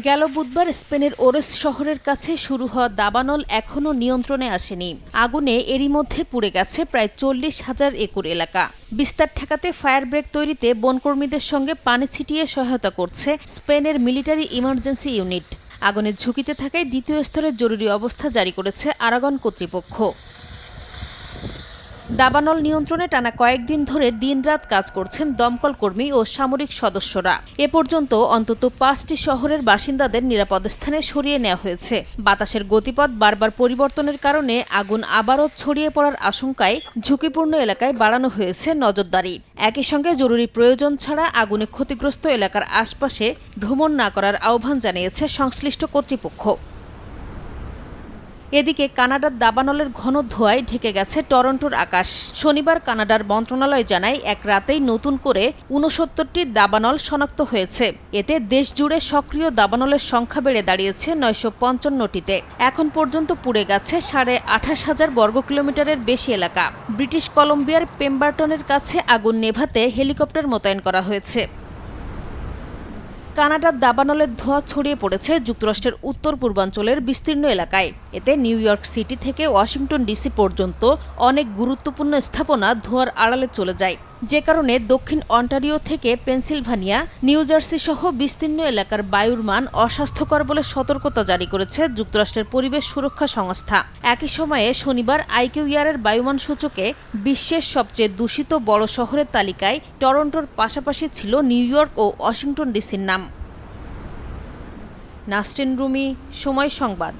গেল বুধবার স্পেনের ওরেস শহরের কাছে শুরু হওয়া দাবানল এখনও নিয়ন্ত্রণে আসেনি। আগুনে এরই মধ্যে পুড়ে গেছে প্রায় 40,000 একর এলাকা। বিস্তার ঠেকাতে ফায়ার ব্রেক তৈরিতে বনকর্মীদের সঙ্গে পানি ছিটিয়ে সহায়তা করছে স্পেনের মিলিটারি ইমার্জেন্সি ইউনিট। আগুনের ঝুঁকিতে থাকায় দ্বিতীয় স্তরের জরুরি অবস্থা জারি করেছে আরাগন কর্তৃপক্ষ। দাবানল নিয়ন্ত্রণে টানা কয়েকদিন ধরে দিনরাত কাজ করছেন দমকল কর্মী ও সামরিক সদস্যরা। এ পর্যন্ত অন্তত 5টি শহরের বাসিন্দাদের নিরাপদ স্থানে সরিয়ে নেওয়া হয়েছে। বাতাসের গতিপথ বারবার পরিবর্তনের কারণে আগুন আবারও ছড়িয়ে পড়ার আশঙ্কায় ঝুঁকিপূর্ণ এলাকায় বাড়ানো হয়েছে নজরদারি। একই সঙ্গে জরুরি প্রয়োজন ছাড়া আগুনে ক্ষতিগ্রস্ত এলাকার আশপাশে ভ্রমণ না করার আহ্বান জানিয়েছে সংশ্লিষ্ট কর্তৃপক্ষ। এদিকে কানাডার দাবানলের ঘন ধোঁয়ায় ঢেকে গেছে টরন্টোর আকাশ। শনিবার কানাডার মন্ত্রণালয় জানায় এক রাতেই নতুন করে 69টি দাবানল শনাক্ত হয়েছে। এতে দেশজুড়ে সক্রিয় দাবানলের সংখ্যা বেড়ে দাঁড়িয়েছে 955টিতে। এখন পর্যন্ত পুড়ে গেছে 28,500 বর্গ কিলোমিটারের বেশি এলাকা। ব্রিটিশ কলম্বিয়ার পেম্বারটনের কাছে আগুন নেভাতে হেলিকপ্টার মোতায়েন করা হয়েছে। কানাডার দাবানলের ধোঁয়া ছড়িয়ে পড়েছে যুক্তরাষ্ট্রের উত্তর পূর্বাঞ্চলের বিস্তীর্ণ এলাকায়। এতে নিউ ইয়র্ক সিটি থেকে ওয়াশিংটন ডিসি পর্যন্ত অনেক গুরুত্বপূর্ণ স্থাপনা ধোঁয়ার আড়ালে চলে যায়, যে কারণে দক্ষিণ অন্টারিও থেকে পেনসিলভানিয়া, নিউ জার্সি সহ বিস্তীর্ণ এলাকার বায়ুর মান অস্বাস্থ্যকর বলে সতর্কতা জারি করেছে যুক্তরাষ্ট্রের পরিবেশ সুরক্ষা সংস্থা। একই সময়ে শনিবার আইকিউইআরের বায়ুমান সূচকে বিশ্বের সবচেয়ে দূষিত বড় শহরের তালিকায় টরন্টোর পাশাপাশি ছিল নিউ ইয়র্ক ও ওয়াশিংটন ডিসির নাম। নাসরিন রুমি, সময় সংবাদ।